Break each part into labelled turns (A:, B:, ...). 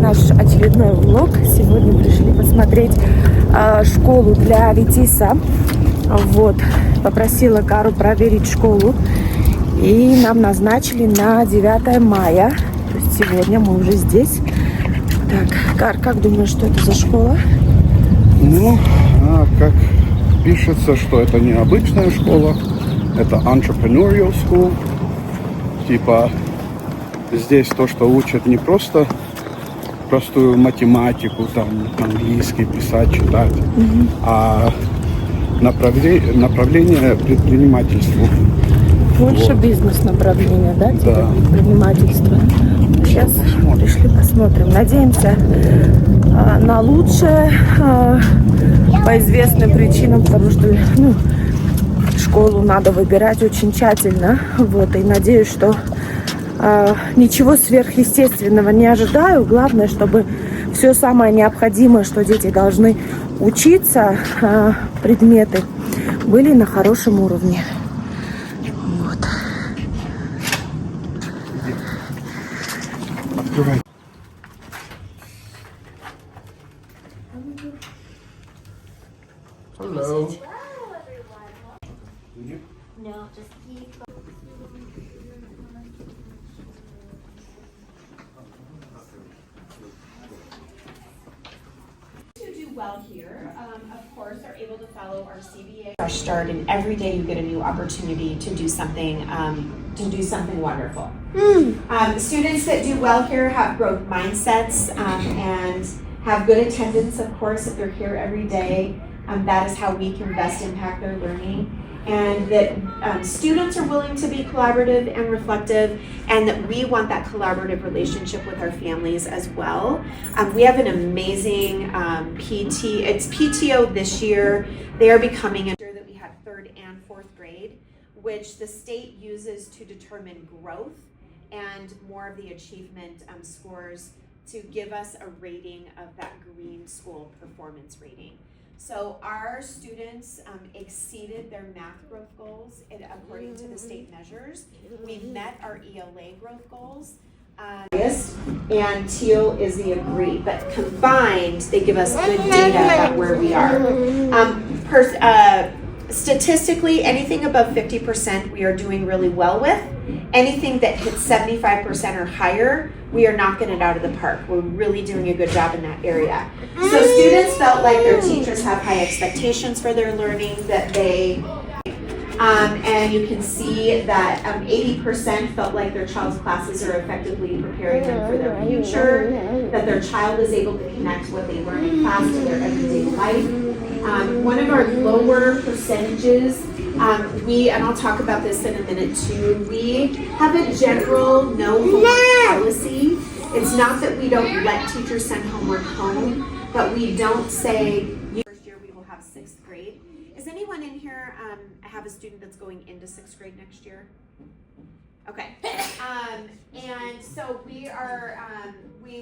A: наш очередной влог. Сегодня пришли посмотреть школу для Витиса. Вот, попросила Кару проверить школу. И нам назначили на 9 мая. То есть сегодня мы уже здесь. Так, Кар, как думаешь, что это за школа?
B: Ну, как пишется, что это не обычная школа, это entrepreneurial school. Типа здесь то, что учат не просто простую математику, там английский писать, читать, а направление предпринимательству.
A: Больше
B: Вот.
A: бизнес-направления, да?
B: Да.
A: Предпринимательство. Сейчас пришли, посмотрим. Надеемся на лучшее по известным причинам, потому что школу надо выбирать очень тщательно. Вот, и надеюсь, что ничего сверхъестественного не ожидаю. Главное, чтобы все самое необходимое, что дети должны учиться, предметы, были на хорошем уровне. Вот.
B: Открывай. Hello.
C: No, just keep. To do well here, of course, are able to follow our CBA. Fresh start, and every day you get a new opportunity to do something wonderful. Students that do well here have growth mindsets and have good attendance. Of course, if they're here every day, that is how we can best impact their learning. And that students are willing to be collaborative and reflective, and that we want that collaborative relationship with our families as well. We have an amazing it's PTO this year. They are becoming that we have 3rd and 4th grade, which the state uses to determine growth and more of the achievement scores to give us a rating of that green school performance rating. So our students exceeded their math growth goals according to the state measures. We met our ELA growth goals. And teal is the agree, but combined they give us good data about where we are. Statistically, anything above 50% we are doing really well with. Anything that hits 75% or higher, we are knocking it out of the park. We're really doing a good job in that area. So students felt like their teachers have high expectations for their learning, that they, and you can see that 80% felt like their child's classes are effectively preparing them for their future, that their child is able to connect what they learn in class to their everyday life. One of our lower percentages, and I'll talk about this in a minute too, we have a general no homework policy. It's not that we don't let teachers send homework home, but we don't say, first year we will have 6th grade. Is anyone in here have a student that's going into 6th grade next year? Okay. And so we are,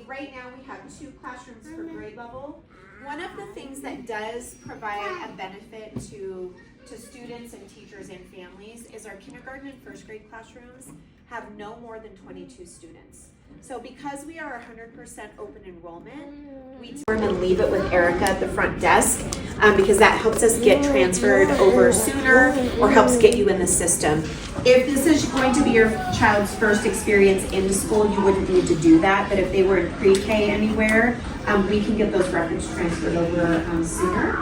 C: right now we have 2 classrooms per grade level. One of the things that does provide a benefit to students and teachers and families is our kindergarten and 1st grade classrooms have no more than 22 students. So because we are 100% open enrollment, we and leave it with Erica at the front desk because that helps us get transferred over sooner or helps get you in the system. If this is going to be your child's first experience in school, you wouldn't need to do that. But if they were in pre-K anywhere, we can get those records transferred over sooner.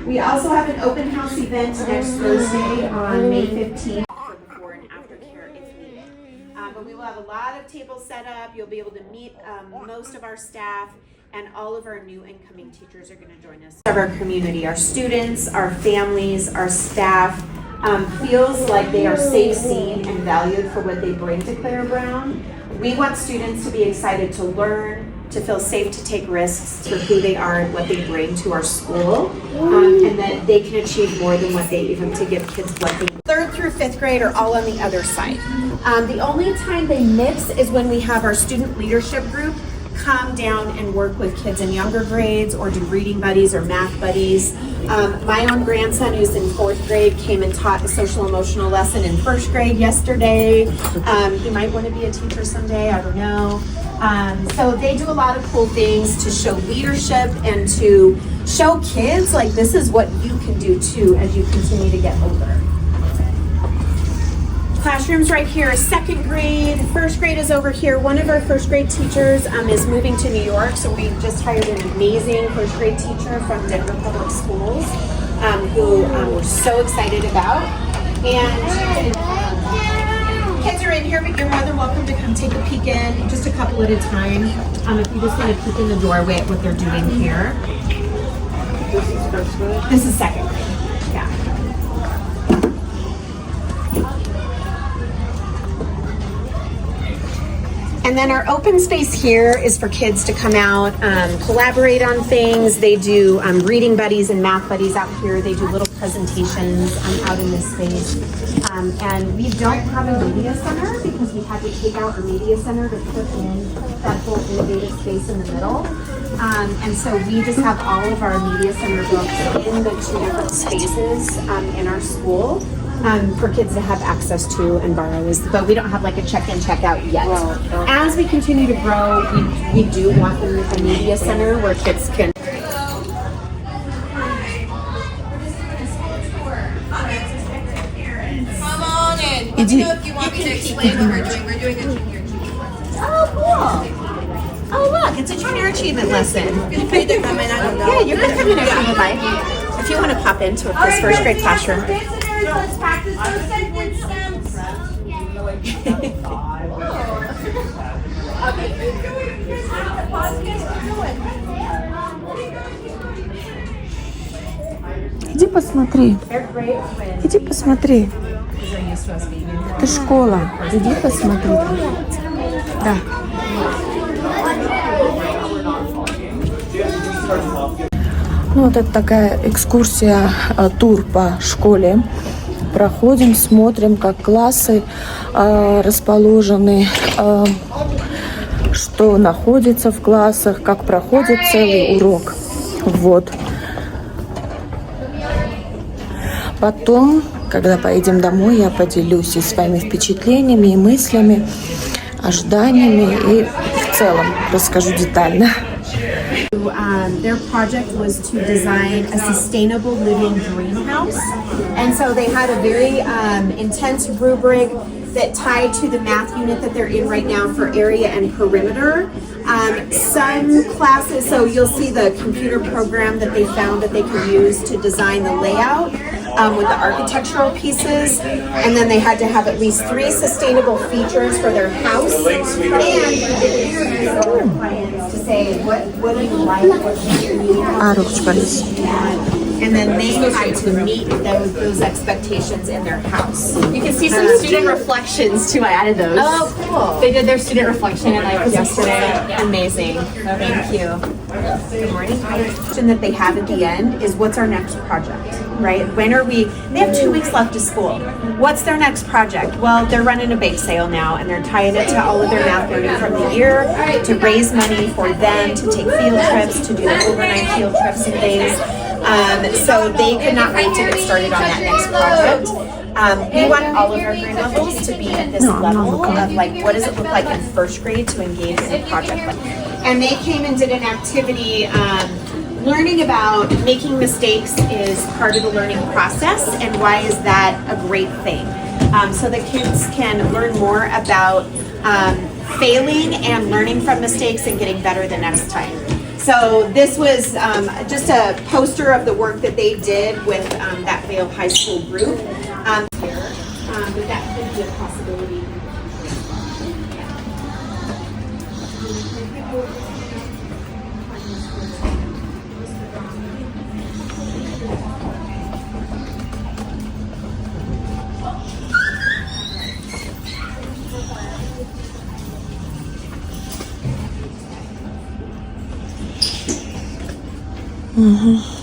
C: We also have an open house event next Thursday on May 15th for before and after care if needed. But we will have a lot of tables set up. You'll be able to meet most of our staff, and all of our new incoming teachers are going to join us. Of our community, our students, our families, our staff feels like they are safe, seen, and valued for what they bring to Clara Brown. We want students to be excited to learn, to feel safe to take risks for who they are and what they bring to our school, and that they can achieve more than what they even to give kids what they. 3rd through 5th grade are all on the other side. The only time they mix is when we have our student leadership group come down and work with kids in younger grades or do reading buddies or math buddies. My own grandson, who's in 4th grade, came and taught a social emotional lesson in 1st grade yesterday. He might want to be a teacher someday, I don't know. So they do a lot of cool things to show leadership and to show kids like this is what you can do too as you continue to get older. Classrooms right here is 2nd grade, 1st grade is over here. One of our 1st grade teachers is moving to New York, so we just hired an amazing 1st grade teacher from Denver Public Schools who we're so excited about. And kids are in here, but you're more than welcome to come take a peek in, just a couple at a time. If you just want to peek in the doorway at what they're doing here.
B: This is 1st grade?
C: This is 2nd grade, yeah. And then our open space here is for kids to come out, collaborate on things. They do reading buddies and math buddies out here. They do little presentations out in this space. And we don't have a media center because we had to take out our media center to put in that whole innovative space in the middle. And so we just have all of our media center books in the 2 different spaces in our school. For kids to have access to and borrow, but we don't have like a check-in, check-out yet. As we continue to grow, we do want a media center where kids can.
D: Come on in. Let me know if you want me to explain what we're doing. We're doing a junior achievement lesson.
C: Oh, cool. Oh, look, it's a junior achievement lesson.
D: You can either come in, I don't know.
C: Yeah, you can come in if you would like. If you want to pop into this 1st grade classroom.
D: Let's practice those sentence stems.
A: Иди посмотри. Иди посмотри. Это школа. Иди посмотри. Да. Ну, вот это такая экскурсия, тур по школе. Проходим, смотрим, как классы расположены, что находится в классах, как проходит целый урок. Вот. Потом, когда поедем домой, я поделюсь и своими впечатлениями, и мыслями, ожиданиями, и в целом расскажу детально.
C: Their project was to design a sustainable living greenhouse. And so they had a very intense rubric that tied to the math unit that they're in right now for area and perimeter. Some classes, so you'll see the computer program that they found that they could use to design the layout with the architectural pieces. And then they had to have at least 3 sustainable features for their house. And to say, what do you like, what do you need? And then they had to meet those expectations in their house.
E: You can see some student reflections too. I added those.
C: Oh, cool.
E: They did their student reflection yesterday.
C: Amazing. Thank you. Good morning. The question that they have at the end is, what's our next project, right? When are we, they have 2 weeks left of school. What's their next project? Well, they're running a bake sale now, and they're tying it to all of their math learning from the year to raise money for them to take field trips, to do overnight field trips and things. So they could not wait to get started on that next project. We want all of our grade levels to be at this level of like, what does it look like in 1st grade to engage in a project like that? And they came and did an activity learning about making mistakes is part of the learning process, and why is that a great thing. So the kids can learn more about failing and learning from mistakes and getting better the next time. So this was just a poster of the work that they did with that Vail High School group. But that could be a possibility.
A: Угу.